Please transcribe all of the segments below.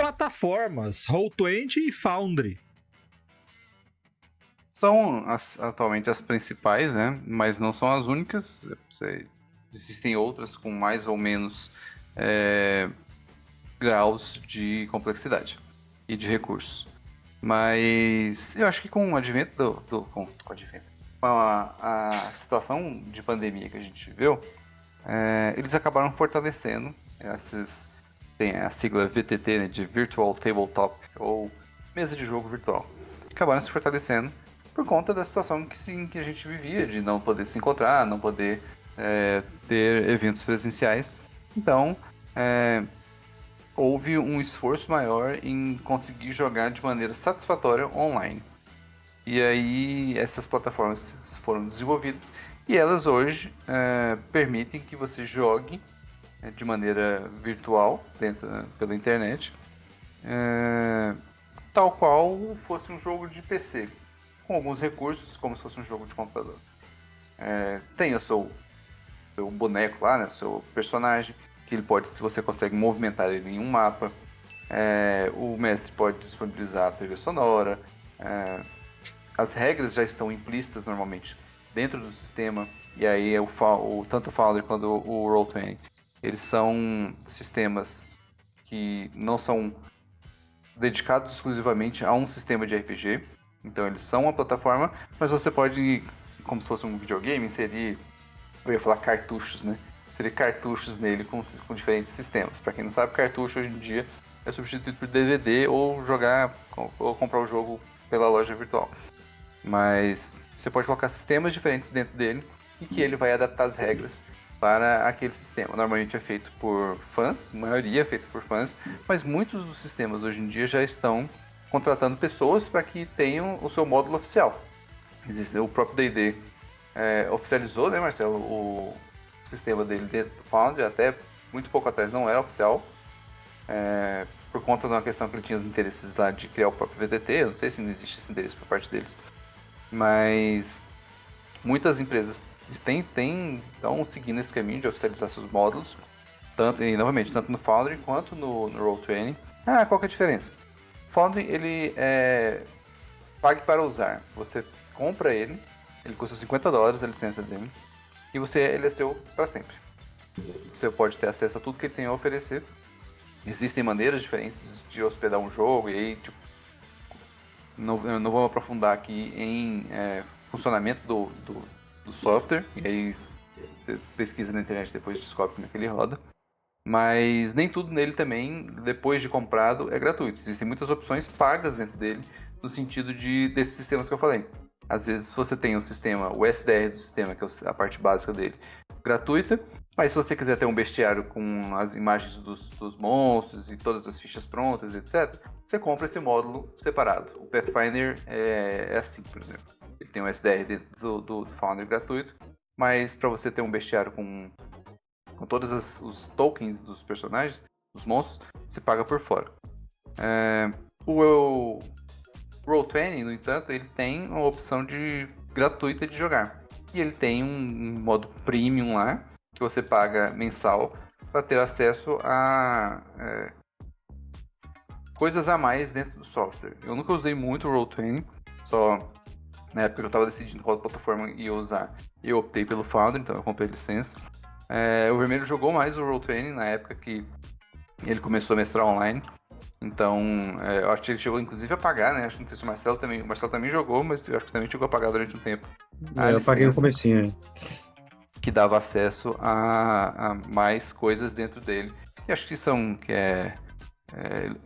plataformas, Roll20 e Foundry. São atualmente as principais, né? Mas não são as únicas. Existem outras com mais ou menos graus de complexidade e de recursos. Mas eu acho que com o advento com a situação de pandemia que a gente viveu, eles acabaram fortalecendo tem a sigla VTT, né, de Virtual Tabletop, ou mesa de jogo virtual. Acabaram se fortalecendo por conta da situação que a gente vivia, de não poder se encontrar, não poder ter eventos presenciais. Então, houve um esforço maior em conseguir jogar de maneira satisfatória online. E aí, essas plataformas foram desenvolvidas e elas hoje permitem que você jogue de maneira virtual pela internet, tal qual fosse um jogo de PC, com alguns recursos, como se fosse um jogo de computador. Tem o seu boneco lá, né, o seu personagem, que você consegue movimentar ele em um mapa. O mestre pode disponibilizar a trilha sonora. As regras já estão implícitas normalmente dentro do sistema. E aí tanto o Foundry quanto o Roll20, eles são sistemas que não são dedicados exclusivamente a um sistema de RPG. Então eles são uma plataforma, mas você pode, como se fosse um videogame, inserir, eu ia falar cartuchos, né? Inserir cartuchos nele com diferentes sistemas. Para quem não sabe, cartucho hoje em dia é substituído por DVD ou comprar o jogo pela loja virtual. Mas você pode colocar sistemas diferentes dentro dele e que ele vai adaptar as regras para aquele sistema. Normalmente é feito por fãs, a maioria é feito por fãs, mas muitos dos sistemas hoje em dia já estão contratando pessoas para que tenham o seu módulo oficial. O próprio D&D oficializou, né, Marcelo, o sistema dele dentro do Foundry, até muito pouco atrás não era oficial, por conta de uma questão que ele tinha os interesses lá de criar o próprio VTT. Eu não sei se não existe esse interesse por parte deles, mas muitas empresas estão seguindo esse caminho de oficializar seus módulos, tanto no Foundry quanto no Roll20. Qual que é a diferença? O Foundry, ele pague para usar. Você compra ele custa $50 a licença dele, e ele é seu para sempre. Você pode ter acesso a tudo que ele tem a oferecer. Existem maneiras diferentes de hospedar um jogo, e aí, não vou aprofundar aqui em funcionamento do software, e aí você pesquisa na internet e depois descobre como é que ele roda. Mas nem tudo nele também, depois de comprado, é gratuito. Existem muitas opções pagas dentro dele, no sentido desses sistemas que eu falei. Às vezes você tem o SDR do sistema, que é a parte básica dele, gratuita, mas se você quiser ter um bestiário com as imagens dos monstros e todas as fichas prontas, etc., você compra esse módulo separado. O Pathfinder é assim, por exemplo. Ele tem um SDR dentro do Foundry gratuito, mas para você ter um bestiário com todos os tokens dos personagens, dos monstros, você paga por fora. O Roll20, no entanto, ele tem uma opção gratuita de jogar. E ele tem um modo premium lá, que você paga mensal, para ter acesso a coisas a mais dentro do software. Eu nunca usei muito o Roll20, só na época que eu estava decidindo qual plataforma ia usar, eu optei pelo Foundry, então eu comprei licença. O Vermelho jogou mais o Roll20 na época que ele começou a mestrar online. Então, eu acho que ele chegou inclusive a pagar, né? Acho que não sei se o Marcelo também jogou, mas eu acho que também chegou a pagar durante um tempo. Eu paguei no comecinho, né? Que dava acesso a mais coisas dentro dele. E acho que é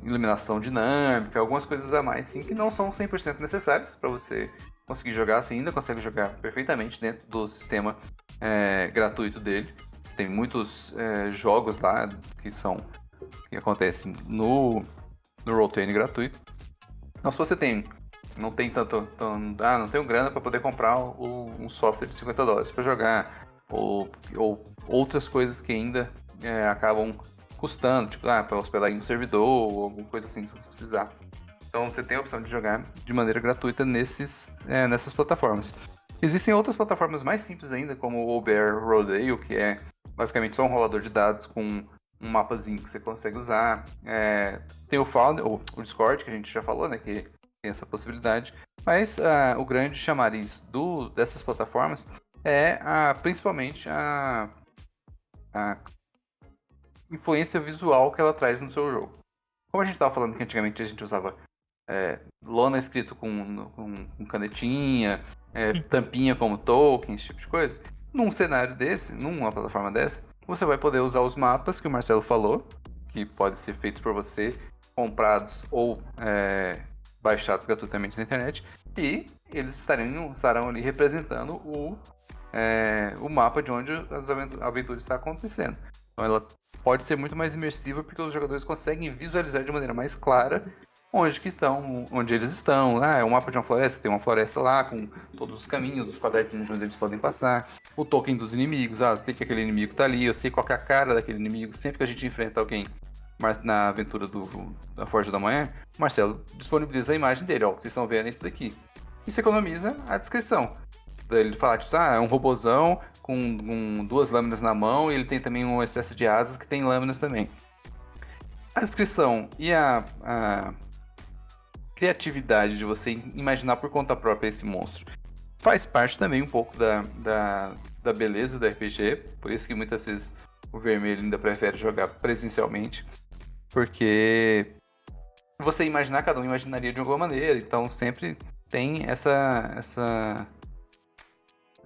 iluminação dinâmica, algumas coisas a mais, sim, que não são 100% necessárias para você conseguir jogar. Você ainda consegue jogar perfeitamente dentro do sistema gratuito dele. Tem muitos jogos lá que acontecem no Roll20 gratuito. Então, se você não tem não tenho grana para poder comprar um software de $50 para jogar, ou outras coisas que ainda acabam custando, tipo, para hospedar em um servidor ou alguma coisa assim, se você precisar. Então, você tem a opção de jogar de maneira gratuita nessas plataformas. Existem outras plataformas mais simples ainda, como o Bear Rodeo, que é basicamente só um rolador de dados com mapazinho que você consegue usar. Tem o Founder, ou o Discord, que a gente já falou, né? Que tem essa possibilidade. Mas o grande chamariz dessas plataformas é principalmente a influência visual que ela traz no seu jogo. Como a gente estava falando que antigamente a gente usava lona escrito com canetinha, tampinha como token, esse tipo de coisa. Num cenário desse, numa plataforma dessa, você vai poder usar os mapas que o Marcelo falou, que podem ser feitos por você, comprados ou baixados gratuitamente na internet, e eles estarão ali representando o mapa de onde a aventura está acontecendo. Então ela pode ser muito mais imersiva porque os jogadores conseguem visualizar de maneira mais clara onde eles estão. É um mapa de uma floresta, tem uma floresta lá com todos os caminhos, os quadradinhos onde eles podem passar, o token dos inimigos, eu sei que aquele inimigo tá ali, eu sei qual que é a cara daquele inimigo. Sempre que a gente enfrenta alguém na aventura da Forja da Manhã, o Marcelo disponibiliza a imagem dele, ó, vocês estão vendo isso daqui. Isso economiza a descrição. Ele fala, tipo, é um robozão com 2 lâminas na mão e ele tem também uma espécie de asas que tem lâminas também. A descrição e a criatividade de você imaginar por conta própria esse monstro faz parte também um pouco da beleza do RPG, por isso que muitas vezes o vermelho ainda prefere jogar presencialmente, porque você imaginar, cada um imaginaria de alguma maneira, então sempre tem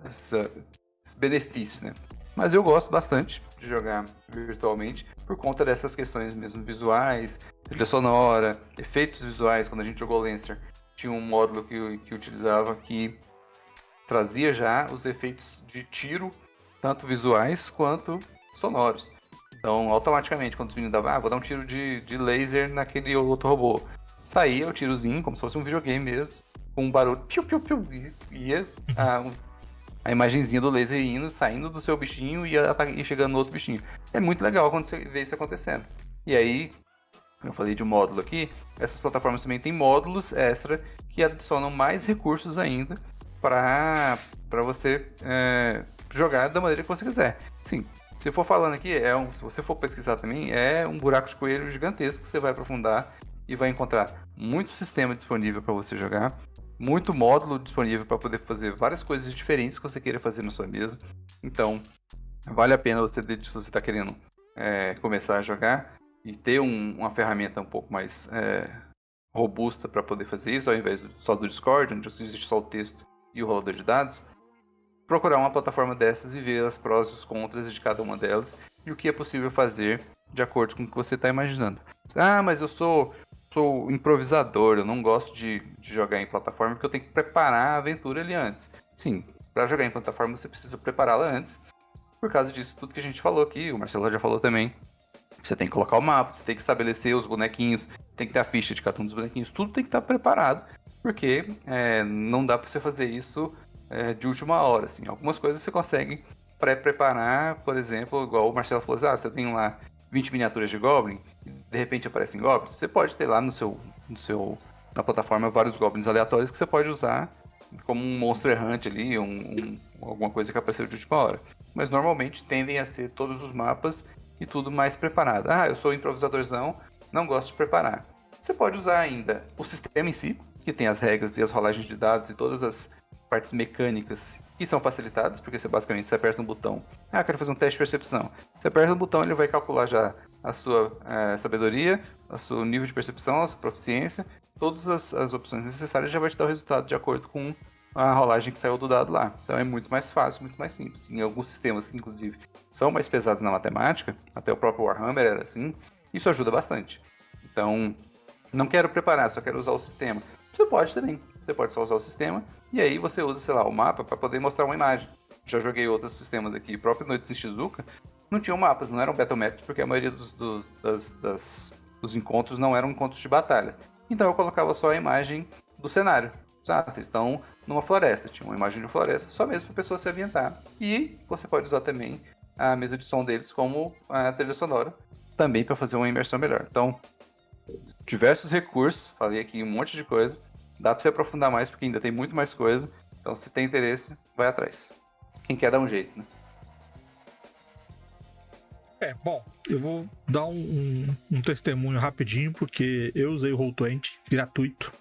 esse benefício, né? Mas eu gosto bastante de jogar virtualmente por conta dessas questões mesmo visuais, trilha sonora, efeitos visuais. Quando a gente jogou Lancer, tinha um módulo que utilizava que trazia já os efeitos de tiro, tanto visuais quanto sonoros. Então, automaticamente, quando os meninos davam, vou dar um tiro de laser naquele outro robô, saía o tirozinho, como se fosse um videogame mesmo, com um barulho, piu, piu, piu, e ia a imagenzinha do laser indo, saindo do seu bichinho e chegando no outro bichinho. É muito legal quando você vê isso acontecendo. E aí, eu falei de módulo aqui, essas plataformas também têm módulos extra que adicionam mais recursos ainda para você jogar da maneira que você quiser. Sim, se for falando aqui, se você for pesquisar também, é um buraco de coelho gigantesco que você vai aprofundar e vai encontrar muito sistema disponível para você jogar, muito módulo disponível para poder fazer várias coisas diferentes que você queira fazer na sua mesa. Então, vale a pena se você está querendo começar a jogar e ter uma ferramenta um pouco mais robusta para poder fazer isso, ao invés só do Discord, onde existe só o texto e o rolador de dados, procurar uma plataforma dessas e ver as prós e os contras de cada uma delas e o que é possível fazer de acordo com o que você está imaginando. Mas eu sou improvisador, eu não gosto de jogar em plataforma porque eu tenho que preparar a aventura ali antes. Sim, para jogar em plataforma você precisa prepará-la antes, por causa disso tudo que a gente falou aqui, o Marcelo já falou também. Você tem que colocar o mapa, você tem que estabelecer os bonequinhos, tem que ter a ficha de cada um dos bonequinhos, tudo tem que estar preparado, porque não dá para você fazer isso de última hora. Assim. Algumas coisas você consegue pré-preparar, por exemplo, igual o Marcelo falou, você tem lá 20 miniaturas de Goblin, e de repente aparecem Goblins, você pode ter lá na plataforma vários Goblins aleatórios que você pode usar como um monstro errante ali, alguma coisa que apareceu de última hora. Mas normalmente tendem a ser todos os mapas e tudo mais preparado. Eu sou improvisadorzão, não gosto de preparar. Você pode usar ainda o sistema em si, que tem as regras e as rolagens de dados e todas as partes mecânicas que são facilitadas, porque você basicamente aperta um botão. Quero fazer um teste de percepção. Você aperta um botão, ele vai calcular já a sua sabedoria, o seu nível de percepção, a sua proficiência, todas as opções necessárias já vai te dar o resultado de acordo com a rolagem que saiu do dado lá. Então é muito mais fácil, muito mais simples. Em alguns sistemas, inclusive, são mais pesados na matemática, até o próprio Warhammer era assim, isso ajuda bastante. Então, não quero preparar, só quero usar o sistema. Você pode também. Você pode só usar o sistema e aí você usa, sei lá, o mapa para poder mostrar uma imagem. Já joguei outros sistemas aqui, o próprio Noites em Shizuka, não tinham mapas, não eram battle maps, porque a maioria dos encontros não eram encontros de batalha. Então eu colocava só a imagem do cenário. Vocês estão numa floresta, tinha uma imagem de floresta, só mesmo para a pessoa se ambientar. E você pode usar também a mesa de som deles como a trilha sonora, também para fazer uma imersão melhor. Então, diversos recursos, falei aqui um monte de coisa, dá para se aprofundar mais porque ainda tem muito mais coisa, então se tem interesse, vai atrás. Quem quer dar um jeito, né? Bom, eu vou dar um testemunho rapidinho, porque eu usei o Roll20 gratuito,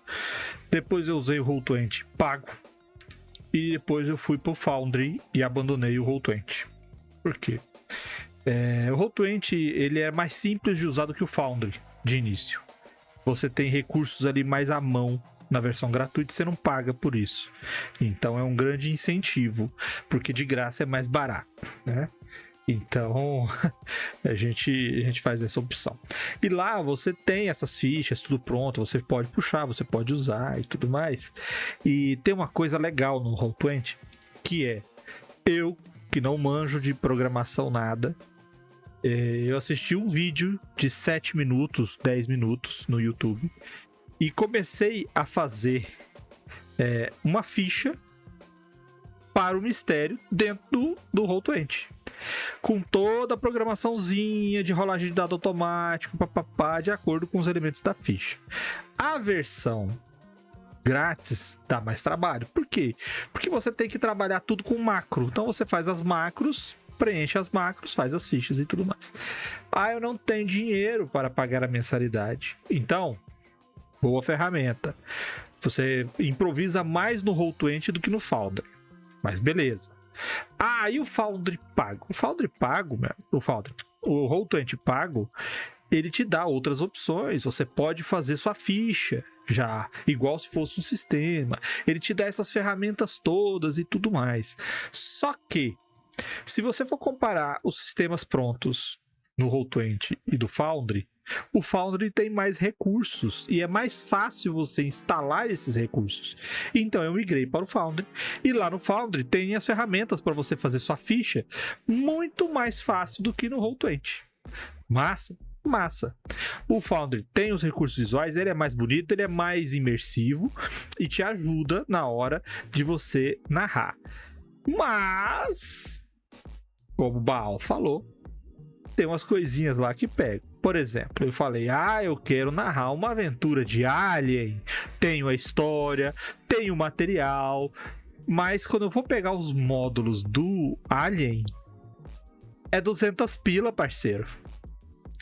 depois eu usei o Roll20 pago, e depois eu fui pro Foundry e abandonei o Roll20. Por quê? O Roll20, ele é mais simples de usar do que o Foundry, de início. Você tem recursos ali mais à mão na versão gratuita, você não paga por isso. Então é um grande incentivo, porque de graça é mais barato, né? Então, a gente faz essa opção. E lá você tem essas fichas, tudo pronto, você pode puxar, você pode usar e tudo mais. E tem uma coisa legal no Roll20, que é, eu, que não manjo de programação nada, eu assisti um vídeo de 7 minutos, 10 minutos no YouTube, e comecei a fazer uma ficha para o mistério dentro do Roll20. Com toda a programaçãozinha de rolagem de dado automático, papapá, de acordo com os elementos da ficha. A versão grátis dá mais trabalho. Por quê? Porque você tem que trabalhar tudo com macro. Então você faz as macros, preenche as macros, faz as fichas e tudo mais. Eu não tenho dinheiro para pagar a mensalidade. Então, boa ferramenta. Você improvisa mais no Roll20 do que no Foundry. Mas beleza. E o Foundry pago? O Foundry pago, o Roll20 pago, ele te dá outras opções. Você pode fazer sua ficha já, igual se fosse um sistema. Ele te dá essas ferramentas todas e tudo mais. Só que, se você for comparar os sistemas prontos no Roll20 e do Foundry, o Foundry tem mais recursos e é mais fácil você instalar esses recursos. Então eu migrei para o Foundry, e lá no Foundry tem as ferramentas para você fazer sua ficha muito mais fácil do que no Roll20. Massa. O Foundry tem os recursos visuais, ele é mais bonito, ele é mais imersivo e te ajuda na hora de você narrar. Mas, como o Baal falou, tem umas coisinhas lá que pegam. Por exemplo, eu falei, eu quero narrar uma aventura de Alien, tenho a história, tenho o material, mas quando eu vou pegar os módulos do Alien, é 200 pila, parceiro.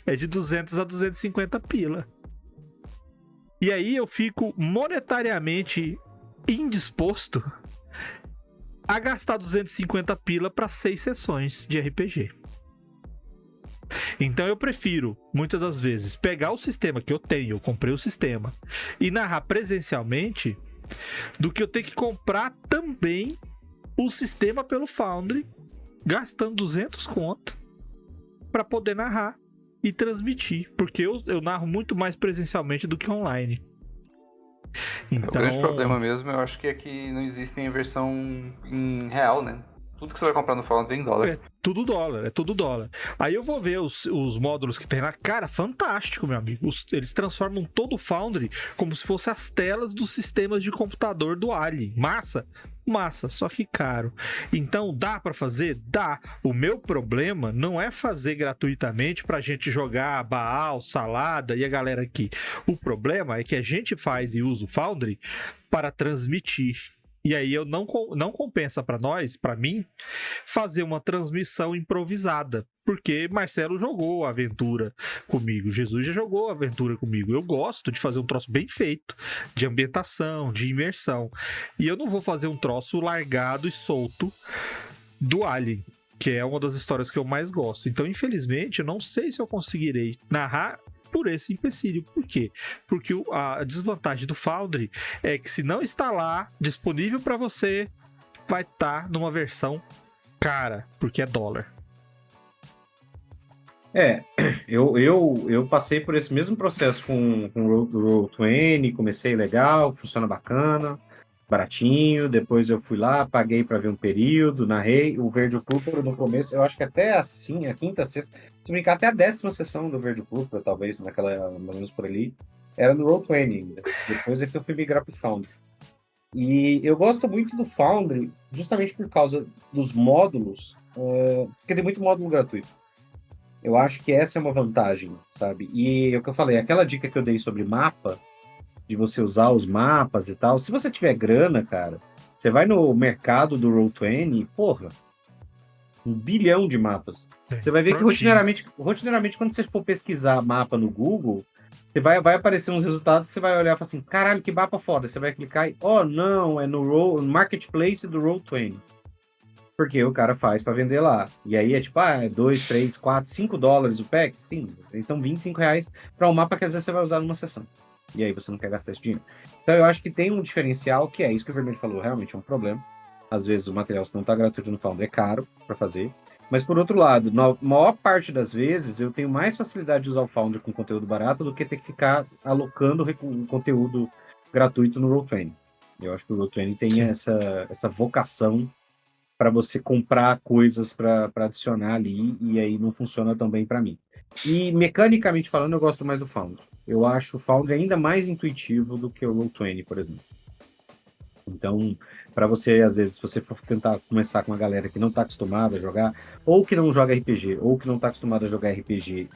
É de 200 a 250 pila. E aí eu fico monetariamente indisposto a gastar 250 pila para 6 sessões de RPG. Então eu prefiro, muitas das vezes, pegar o sistema que eu tenho, eu comprei o sistema, e narrar presencialmente, do que eu ter que comprar também o sistema pelo Foundry, gastando 200 conto, para poder narrar e transmitir, porque eu narro muito mais presencialmente do que online. Então, o grande problema mesmo, eu acho que é que não existe em versão em real, né? Tudo que você vai comprar no Foundry é em dólar. É tudo dólar. Aí eu vou ver os módulos que tem lá. Cara, fantástico, meu amigo. Eles transformam todo o Foundry como se fossem as telas dos sistemas de computador do Alien. Massa, só que caro. Então, dá pra fazer? Dá. O meu problema não é fazer gratuitamente pra gente jogar Baal, Salada e a galera aqui. O problema é que a gente faz e usa o Foundry para transmitir. E aí não compensa para nós, para mim, fazer uma transmissão improvisada. Porque Marcelo jogou a aventura comigo, Jesus já jogou a aventura comigo. Eu gosto de fazer um troço bem feito, de ambientação, de imersão. E eu não vou fazer um troço largado e solto do Alien, que é uma das histórias que eu mais gosto. Então, infelizmente, eu não sei se eu conseguirei narrar por esse empecilho. Por quê? Porque a desvantagem do Foundry é que se não está lá, disponível para você, vai estar numa versão cara, porque é dólar. Eu passei por esse mesmo processo com o Roll20, comecei legal, funciona bacana, baratinho, depois eu fui lá, paguei para ver um período, narrei o Verde Púrpura no começo, eu acho que até assim, a quinta, sexta, se brincar, até a 10ª sessão do Verde Púrpura, talvez, naquela, mais ou menos por ali, era no Roll20 ainda, depois é que eu fui migrar pro Foundry. E eu gosto muito do Foundry, justamente por causa dos módulos, porque tem muito módulo gratuito. Eu acho que essa é uma vantagem, sabe? E é o que eu falei, aquela dica que eu dei sobre mapa, de você usar os mapas e tal, se você tiver grana, cara, você vai no mercado do Roll20, porra, 1 bilhão de mapas. É, Você vai ver que prontinho. rotineiramente, quando você for pesquisar mapa no Google, você vai aparecer uns resultados, você vai olhar e falar assim, caralho, que mapa foda. Você vai clicar e, oh, não, é no Marketplace do Roll20. Porque o cara faz pra vender lá. E aí é tipo, é 2, 3, 4, 5 dólares o pack? Sim, eles são 25 reais pra um mapa que às vezes você vai usar numa sessão. E aí você não quer gastar esse dinheiro. Então eu acho que tem um diferencial, que é isso que o Vermelho falou, realmente é um problema. Às vezes o material, se não tá gratuito no Foundry, é caro pra fazer. Mas por outro lado, na maior parte das vezes, eu tenho mais facilidade de usar o Foundry com conteúdo barato do que ter que ficar alocando conteúdo gratuito no Roll20. Eu acho que o Roll20 tem Sim. essa vocação para você comprar coisas para adicionar ali, e aí não funciona tão bem para mim. E mecanicamente falando, eu gosto mais do Foundry. Eu acho o Foundry ainda mais intuitivo do que o Roll20, por exemplo. Então, para você, às vezes, se você for tentar começar com uma galera que não está acostumada a jogar, ou que não joga RPG, ou que não está acostumada a jogar RPG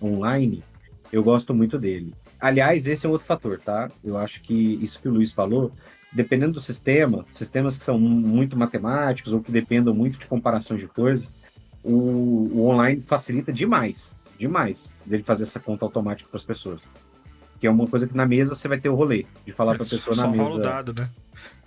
online, eu gosto muito dele. Aliás, esse é um outro fator, tá? Eu acho que isso que o Luiz falou, dependendo do sistema, sistemas que são muito matemáticos ou que dependam muito de comparações de coisas, o online facilita demais dele fazer essa conta automática para as pessoas. Que é uma coisa que na mesa você vai ter o rolê, de falar para a pessoa na Só mesa. rola o dado, né?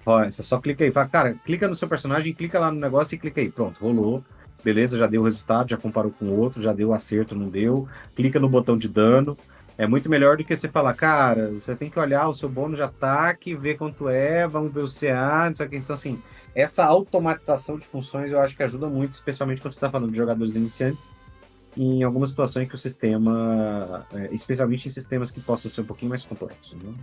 Ó, você só clica aí, fala, cara, clica no seu personagem, clica lá no negócio e clica aí. Pronto, rolou. Beleza, já deu o resultado, já comparou com o outro, já deu acerto, não deu. Clica no botão de dano. É muito melhor do que você falar, cara, você tem que olhar o seu bônus de ataque, ver quanto é, vamos ver o CA, não sei o que. Então, assim, essa automatização de funções eu acho que ajuda muito, especialmente quando você está falando de jogadores iniciantes, em algumas situações que o sistema, especialmente em sistemas que possam ser um pouquinho mais complexos, né?